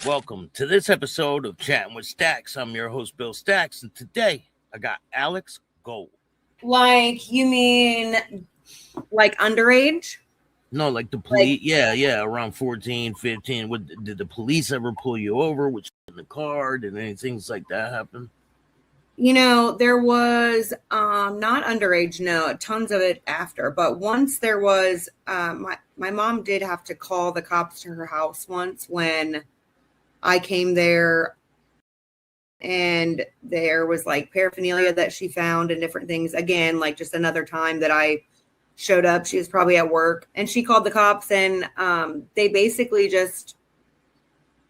Welcome to this episode of Chattin with Staxx. I'm your host, Bill Staxx, and today I got Alyx Gold. Like, you mean like underage? No, like the police. Yeah, around 14, 15. Did the police ever pull you over? Which in the car? Did any things like that happen? You know, there was not underage, no, tons of it after. But once there was, my mom did have to call the cops to her house once when I came there, and there was like paraphernalia that she found and different things. Again, like just another time that I showed up. She was probably at work, and she called the cops, and they basically just,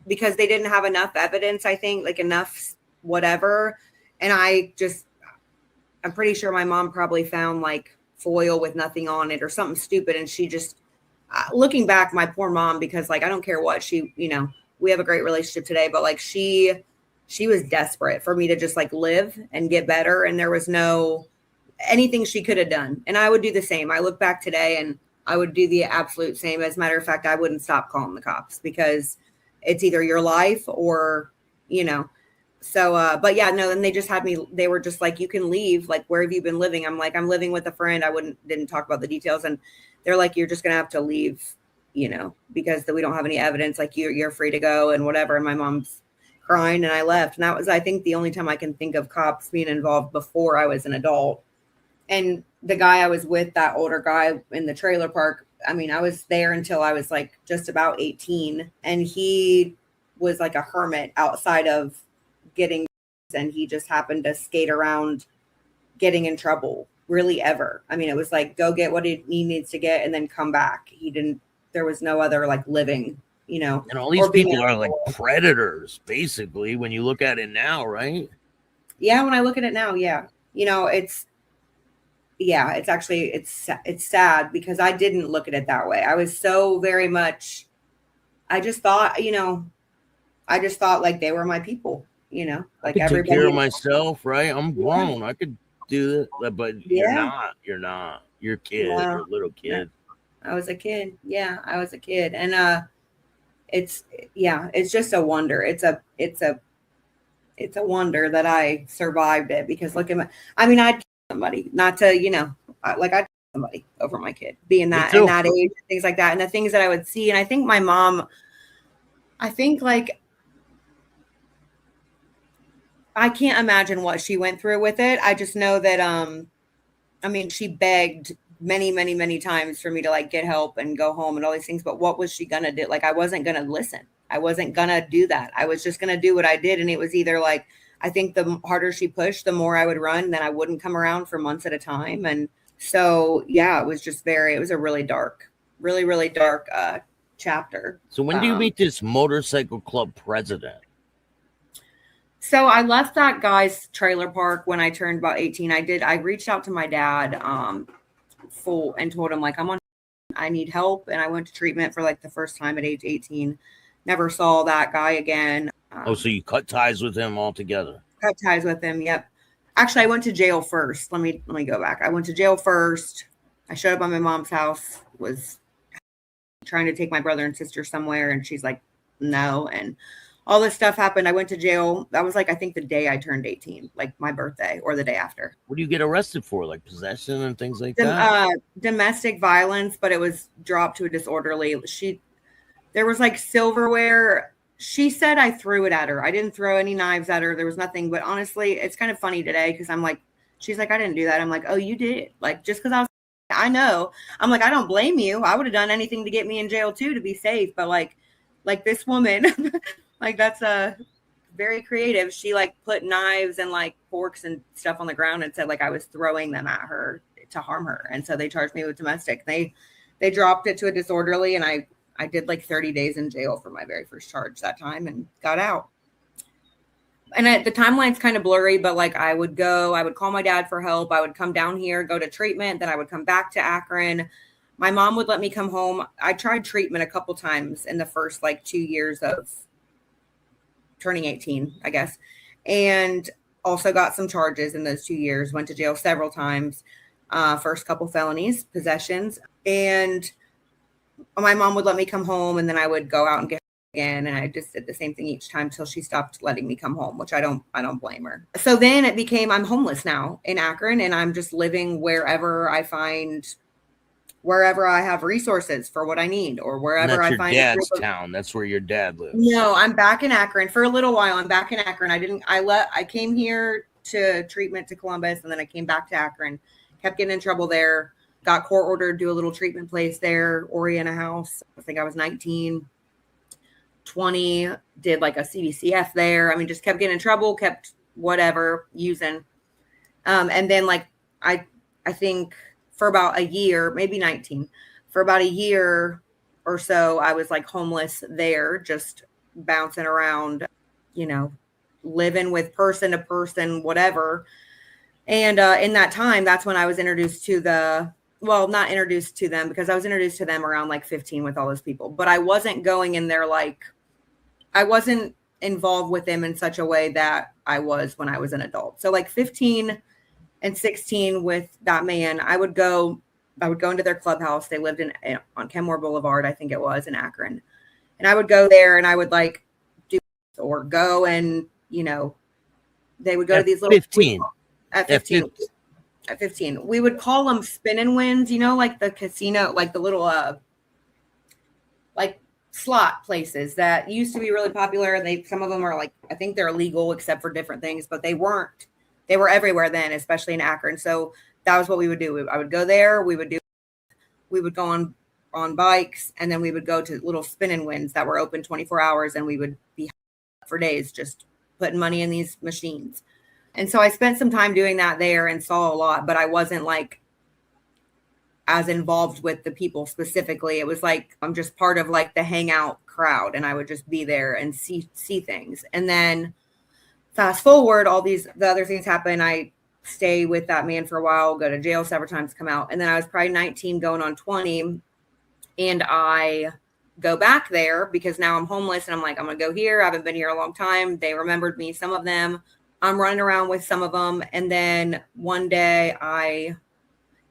because they didn't have enough evidence, I think, like enough whatever. And I'm pretty sure my mom probably found like foil with nothing on it or something stupid. And she just, looking back, my poor mom, because like, I don't care what she, we have a great relationship today, but like she was desperate for me to just like live and get better. And there was no anything she could have done. And I would do the same. I look back today and I would do the absolute same. As a matter of fact, I wouldn't stop calling the cops because it's either your life or, So, but yeah, no, then they just had me, they were just like, you can leave. Like, where have you been living? I'm like, I'm living with a friend. Didn't talk about the details. And they're like, you're just going to have to leave, because we don't have any evidence. Like you're free to go and whatever. And my mom's crying, and I left. And that was, I think, the only time I can think of cops being involved before I was an adult. And the guy I was with, that older guy in the trailer park, I mean, I was there until I was like just about 18, and he was like a hermit outside of getting, and he just happened to skate around getting in trouble really ever. I mean, it was like, go get what he needs to get and then come back. There was no other like living, And all these people are like predators, basically, when you look at it now, right? Yeah, when I look at it now, yeah. It's actually, it's sad because I didn't look at it that way. I was so very much, I just thought like they were my people. Like I could everybody. Take care of myself, right? I'm grown. Yeah. I could do that, but yeah. You're not. You're a kid. No. You're a little kid. I was a kid. Yeah, I was a kid, and it's just a wonder. It's a wonder that I survived it, because look at I'd kill somebody, not to I'd kill somebody over my kid being that in that age, things like that, and the things that I would see. And I think my mom, like, I can't imagine what she went through with it. I just know that, she begged many, many, many times for me to like get help and go home and all these things. But what was she going to do? Like, I wasn't going to listen. I wasn't going to do that. I was just going to do what I did. And it was either like, I think the harder she pushed, the more I would run. Then I wouldn't come around for months at a time. And so, yeah, it was just it was a really dark, really, really dark chapter. So when do you meet this motorcycle club president? So I left that guy's trailer park when I turned about 18. I reached out to my dad and told him like, I need help. And I went to treatment for like the first time at age 18. Never saw that guy again. So you cut ties with him altogether? Cut ties with him. Yep. Actually, I went to jail first. Let me go back. I went to jail first. I showed up at my mom's house, was trying to take my brother and sister somewhere. And she's like, no. And all this stuff happened. I went to jail. That was like, I think the day I turned 18, like my birthday or the day after. What do you get arrested for? Like possession and things like that? Domestic violence, but it was dropped to a disorderly. There was like silverware. She said I threw it at her. I didn't throw any knives at her. There was nothing. But honestly, it's kind of funny today because I'm like, she's like, I didn't do that. I'm like, oh, you did. Like, just because I know. I'm like, I don't blame you. I would have done anything to get me in jail too, to be safe. But like this woman, like that's very creative. She like put knives and like forks and stuff on the ground and said like I was throwing them at her to harm her. And so they charged me with domestic. They dropped it to a disorderly, and I did like 30 days in jail for my very first charge that time and got out. And the timeline's kind of blurry, but like I would call my dad for help. I would come down here, go to treatment. Then I would come back to Akron. My mom would let me come home. I tried treatment a couple times in the first like 2 years of turning 18, I guess. And also got some charges in those 2 years, went to jail several times. First couple felonies, possessions. And my mom would let me come home, and then I would go out and get again, and I just did the same thing each time till she stopped letting me come home, which I don't blame her. So then it became, I'm homeless now in Akron, and I'm just living wherever I have resources for what I need, or wherever I find dad's town. That's where your dad lives. No, I'm back in Akron for a little while. I'm back in Akron. I came here to treatment to Columbus, and then I came back to Akron, kept getting in trouble there, got court ordered to do a little treatment place there, Oriana House. I think I was 19, 20, did like a CBCF there. I mean, just kept getting in trouble, kept whatever using. And then like, I think for about a year, maybe 19, for about a year or so, I was like homeless there, just bouncing around, living with person to person, whatever. And in that time, that's when I was introduced to not introduced to them, because I was introduced to them around like 15 with all those people, but I wasn't going in there I wasn't involved with them in such a way that I was when I was an adult. So like 15 and 16 with that man, I would go into their clubhouse. They lived on Kenmore Boulevard, I think it was, in Akron. And I would go there and I would like do, or go and, they would go to these little 15. At 15. At 15. We would call them spin and wins, like the casino, like the little like slot places that used to be really popular. Some of them are like, I think they're illegal except for different things, but they were everywhere then, especially in Akron. So that was what we would do. I would go there. We would go on bikes, and then we would go to little spin and wins that were open 24 hours, and we would be for days just putting money in these machines. And so I spent some time doing that there and saw a lot, but I wasn't like as involved with the people specifically. It was like, I'm just part of like the hangout crowd, and I would just be there and see things. And then fast forward, the other things happen. I stay with that man for a while, go to jail several times, come out. And then I was probably 19 going on 20. And I go back there because now I'm homeless, and I'm like, I'm going to go here. I haven't been here a long time. They remembered me, some of them. I'm running around with some of them. And then one day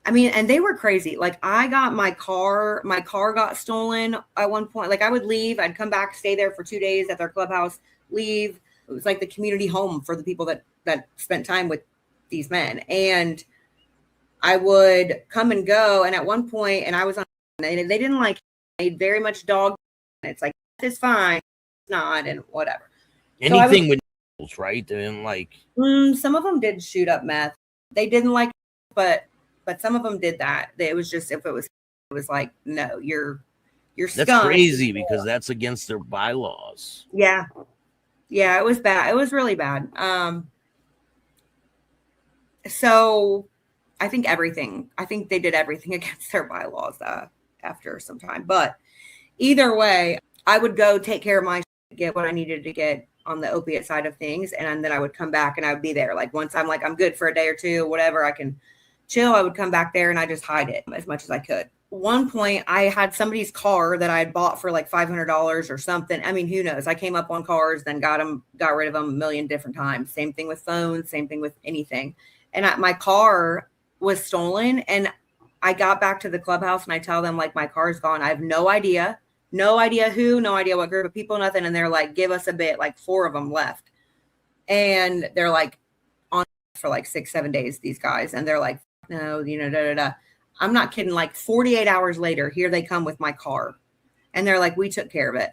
and they were crazy. Like I got my car got stolen at one point. Like I would leave, I'd come back, stay there for 2 days at their clubhouse, leave. It was like the community home for the people that spent time with these men. And I would come and go. And at one point, and I was on, they didn't like, they very much dog. It's like, it's fine. It's not, and whatever. Anything with right? They didn't like. Some of them did shoot up meth. They didn't like, but some of them did that. It was just, if it was like, no, you're That's skunk. crazy because that's against their bylaws. Yeah, it was bad. It was really bad. So I think they did everything against their bylaws after some time. But either way, I would go take care of my shit, get what I needed to get on the opiate side of things, and then I would come back and I would be there. Like once I'm like, I'm good for a day or two, whatever, I can chill, I would come back there and I just hide it as much as I could. One point I had somebody's car that I had bought for like $500 or something. I mean, who knows? I came up on cars, then got rid of them a million different times. Same thing with phones, same thing with anything. And my car was stolen, and I got back to the clubhouse and I tell them like, my car's gone. I have no idea who, no idea what group of people, nothing. And they're like, give us a bit, like 4 of them left. And they're like on for like 6-7 days, these guys. And they're like, no, I'm not kidding. Like 48 hours later, here they come with my car. And they're like, we took care of it.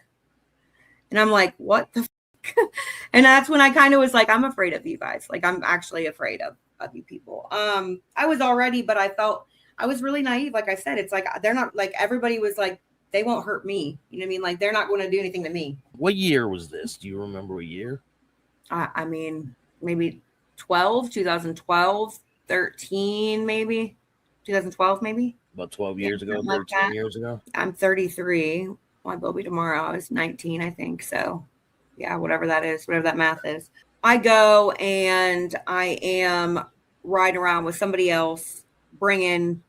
And I'm like, what the fuck? And that's when I kind of was like, I'm afraid of you guys. Like, I'm actually afraid of you people. I was already, but I felt I was really naive. Like I said, it's like, they're not like, everybody was like, they won't hurt me. You know what I mean? Like they're not going to do anything to me. What year was this? Do you remember what year? I mean, maybe 2012, 13, maybe 2012, maybe. About 12 years ago, 13 like years ago. I'm 33. Well, I will be tomorrow. I was 19, I think. So yeah, whatever that is, whatever that math is. I go and I am riding around with somebody else, bringing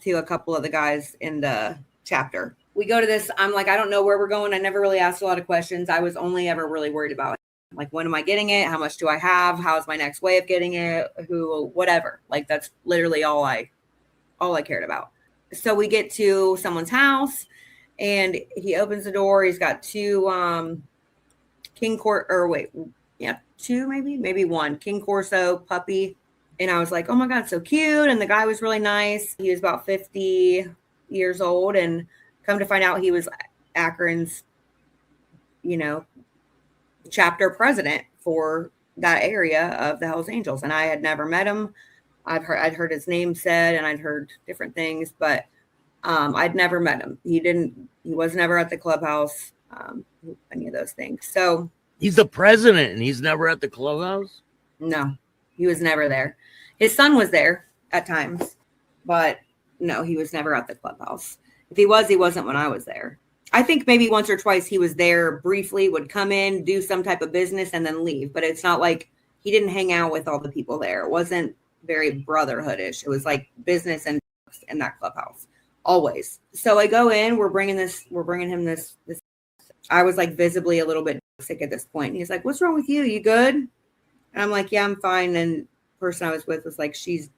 to a couple of the guys in the chapter. We go to this. I'm like, I don't know where we're going. I never really asked a lot of questions. I was only ever really worried about like, when am I getting it? How much do I have? How's my next way of getting it? Who, whatever. Like that's literally all I cared about. So we get to someone's house And he opens the door. He's got two two maybe one King Corso puppy. And I was like, oh my God, so cute. And the guy was really nice. He was about 50 years old. And come to find out, he was Akron's, chapter president for that area of the Hells Angels. And I had never met him. I'd heard his name said, and I'd heard different things, but I'd never met him. He was never at the clubhouse, any of those things. So he's the president and he's never at the clubhouse? No, he was never there. His son was there at times, but no, he was never at the clubhouse. If he was, he wasn't when I was there. I think maybe once or twice he was there briefly, would come in, do some type of business, and then leave. But it's not like he didn't hang out with all the people there. It wasn't very brotherhoodish. It was like business and in that clubhouse always. So I go in, we're bringing him this. I was like visibly a little bit sick at this point. And he's like, what's wrong with you? You good? And I'm like, yeah, I'm fine. And the person I was with was like, she's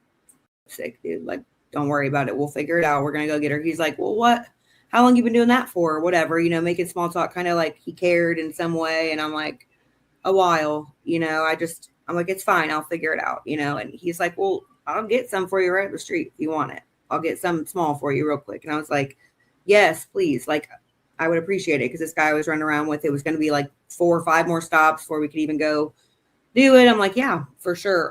sick, dude. Like, don't worry about it. We'll figure it out. We're going to go get her. He's like, well, what? How long you been doing that for? Or whatever, making small talk, kind of like he cared in some way. And I'm like, a while, I'm like, it's fine. I'll figure it out, and he's like, well, I'll get some for you right up the street if you want it. I'll get some small for you real quick. And I was like, yes, please. Like, I would appreciate it. Cause this guy I was running around with, it was going to be like 4 or 5 more stops before we could even go do it. I'm like, yeah, for sure.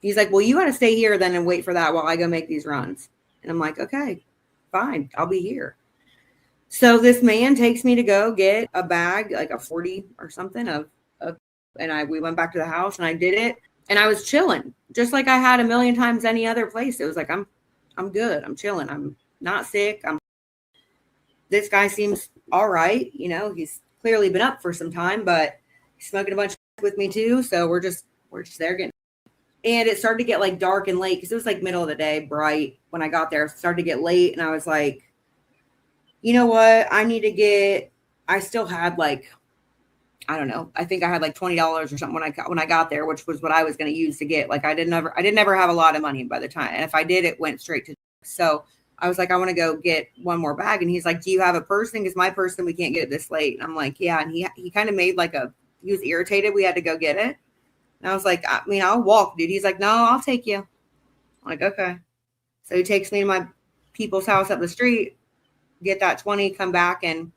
He's like, well, you got to stay here then and wait for that while I go make these runs. And I'm like, okay, fine. I'll be here. So this man takes me to go get a bag, like a 40 or something we went back to the house and I did it and I was chilling just like I had a million times any other place. It was like, I'm good. I'm chilling. I'm not sick. This guy seems all right. He's clearly been up for some time, but he's smoking a bunch with me too. So we're just there getting, and it started to get like dark and late because it was like middle of the day, bright when I got there. It started to get late and I was like, you know what? I still had like, I don't know. I think I had like $20 or something when I got there, which was what I was going to use to get. Like I didn't ever have a lot of money by the time. And if I did, it went straight to. So I was like, I want to go get one more bag. And he's like, do you have a person? Because my person, we can't get it this late. And I'm like, yeah. And he kind of made he was irritated. We had to go get it. And I was like, I mean, I'll walk, dude. He's like, no, I'll take you. I'm like, okay. So he takes me to my people's house up the street, get that 20, come back, and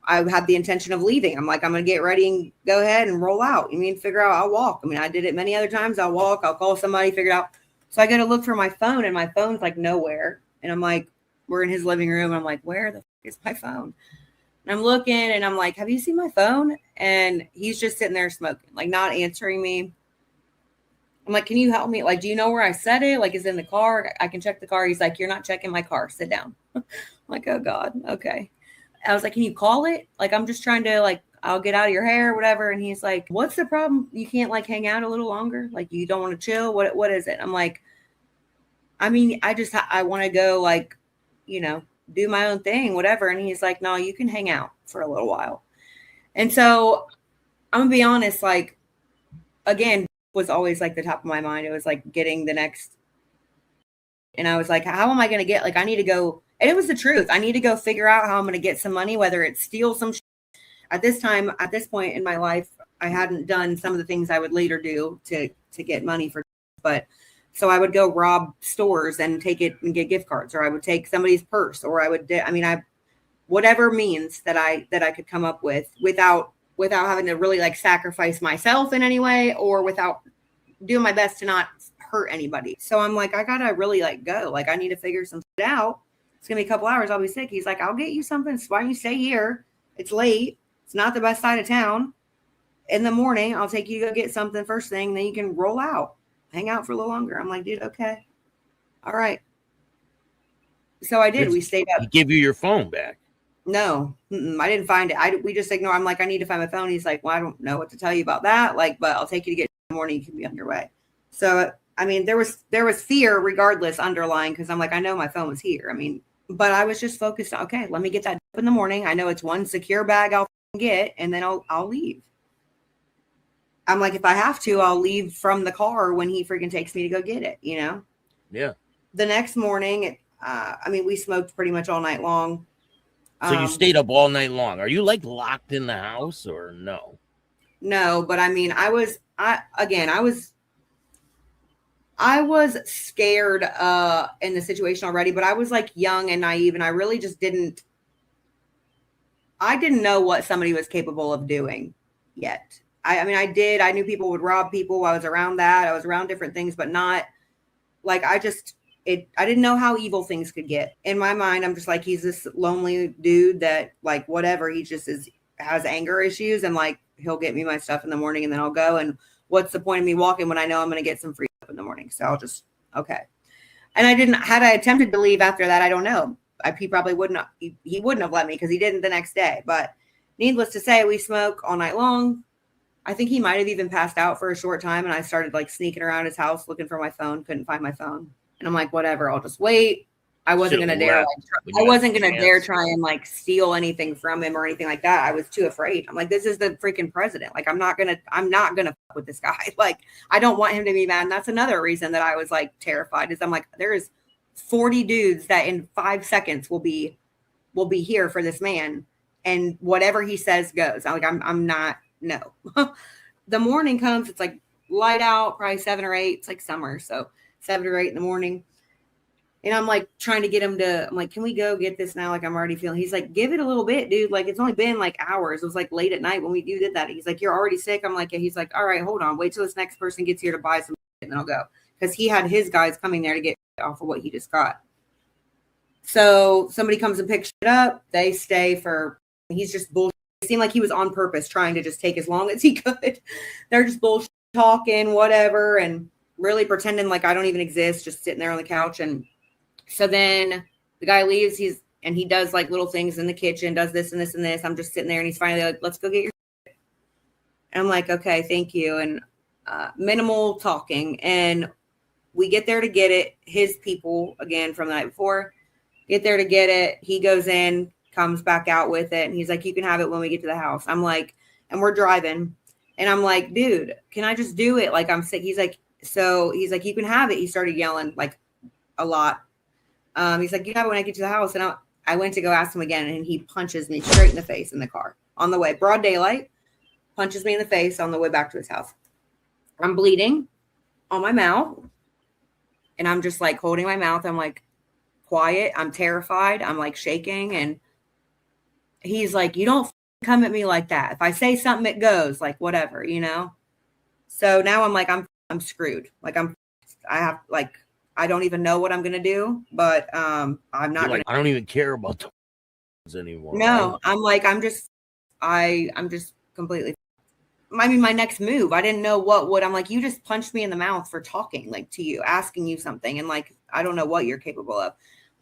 I had the intention of leaving. I'm like, I'm going to get ready and go ahead and roll out. Figure out, I'll walk. I mean, I did it many other times. I'll walk, I'll call somebody, figure it out. So I go to look for my phone and my phone's like nowhere. And I'm like, we're in his living room. And I'm like, where the f- is my phone? And I'm looking and I'm like, have you seen my phone? And he's just sitting there smoking, like not answering me. I'm like, can you help me? Like, do you know where I set it? Like, is it in the car? I can check the car. He's like, you're not checking my car. Sit down. I'm like, oh God. Okay. I was like, can you call it? Like, I'm just trying to I'll get out of your hair or whatever. And he's like, what's the problem? You can't hang out a little longer? Like, you don't want to chill? What is it? I'm like, I mean, I want to go do my own thing, whatever. And he's like, no, you can hang out for a little while. And so I'm gonna be honest, again, was always the top of my mind. It was getting the next, and I was like, how am I going to get, I need to go. And it was the truth. I need to go figure out how I'm going to get some money, whether it's steal some. At this point in my life, I hadn't done some of the things I would later do to get money for, but so I would go rob stores and take it and get gift cards, or I would take somebody's purse, or I would, whatever means that I could come up with without having to really sacrifice myself in any way, or without doing my best to not hurt anybody. So I'm like, I gotta really go. I need to figure some shit out. It's gonna be a couple hours. I'll be sick. He's like, I'll get you something. Why don't you stay here? It's late. It's not the best side of town. In the morning, I'll take you to go get something first thing. Then you can roll out, hang out for a little longer. I'm like, dude, okay. All right. So I did. We stayed up. He gave you your phone back. No, I didn't find it. We just ignored. I'm like, I need to find my phone. He's like, well, I don't know what to tell you about that. But I'll take you to get in the morning. You can be on your way. So, there was fear regardless underlying, because I'm like, I know my phone was here. But I was just focused on, okay, let me get that in the morning. I know it's one secure bag I'll get, and then I'll leave. I'm like, if I have to, I'll leave from the car when he freaking takes me to go get it, Yeah. The next morning, I mean, we smoked pretty much all night long. So you stayed up all night long. Are you like locked in the house or no? No, but I mean, I was scared in the situation already, but I was like young and naive, and I really just didn't know what somebody was capable of doing yet. I mean, I knew people would rob people. I was around that. I was around different things, but not like, I didn't know how evil things could get. In my mind, I'm just like, he's this lonely dude that, like, whatever, he just has anger issues, and like, he'll get me my stuff in the morning and then I'll go. And what's the point of me walking when I know I'm going to get some free stuff in the morning? So I'll just, okay. And had I attempted to leave after that, I don't know. He probably wouldn't, he wouldn't have let me, because he didn't the next day. But needless to say, we smoke all night long. I think he might have even passed out for a short time, and I started like sneaking around his house looking for my phone, couldn't find my phone. And I'm like, whatever, I'll just wait. I wasn't going to dare. I wasn't going to dare try and like steal anything from him or anything like that. I was too afraid. I'm like, this is the freaking president. Like, I'm not going to fuck with this guy. Like, I don't want him to be mad. And that's another reason that I was like terrified, is I'm like, there is 40 dudes that in 5 seconds will be here for this man. And whatever he says goes. I'm not, no. The morning comes, it's like light out, probably 7 or 8. It's like summer. So 7 or 8 in the morning. And I'm like trying to get him to, I'm like, can we go get this now? Like, I'm already feeling, he's like, give it a little bit, dude. Like, it's only been like hours. It was like late at night when we did that. He's like, you're already sick. I'm like, yeah. He's like, all right, hold on. Wait till this next person gets here to buy some and then I'll go. Because he had his guys coming there to get off of what he just got. So somebody comes and picks it up. They stay for, he's just bullshit. It seemed like he was on purpose trying to just take as long as he could. They're just bullshit talking, whatever. And really pretending like I don't even exist, just sitting there on the couch. And so then the guy leaves, he does like little things in the kitchen, does this and this and this. I'm just sitting there, and he's finally like, let's go get your shit. And I'm like, okay, thank you. And minimal talking. And we get there to get it. His people, again, from the night before, get there to get it. He goes in, comes back out with it. And he's like, you can have it when we get to the house. I'm like, and we're driving. And I'm like, dude, can I just do it? Like, I'm sick. He's like, you can have it. He started yelling like a lot. He's like, you can have it when I get to the house. And I went to go ask him again, and he punches me straight in the face in the car on the way, broad daylight, punches me in the face on the way back to his house. I'm bleeding on my mouth, and I'm just like holding my mouth. I'm like quiet. I'm terrified. I'm like shaking. And he's like, you don't come at me like that. If I say something, it goes, like, whatever, you know? So now I'm like, I'm screwed. Like, I don't even know what I'm going to do, but I'm not going to. I don't even care about the anymore. No, right? I'm like, I'm just completely. I mean, my next move, I didn't know I'm like, you just punched me in the mouth for talking like to you, asking you something. And like, I don't know what you're capable of.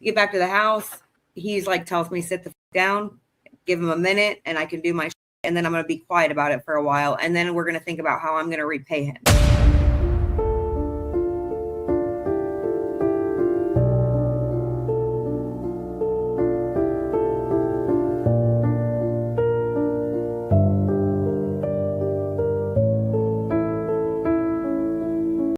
We get back to the house. He's like, tells me, sit the down, give him a minute, and I can do my shit. And then I'm going to be quiet about it for a while. And then we're going to think about how I'm going to repay him.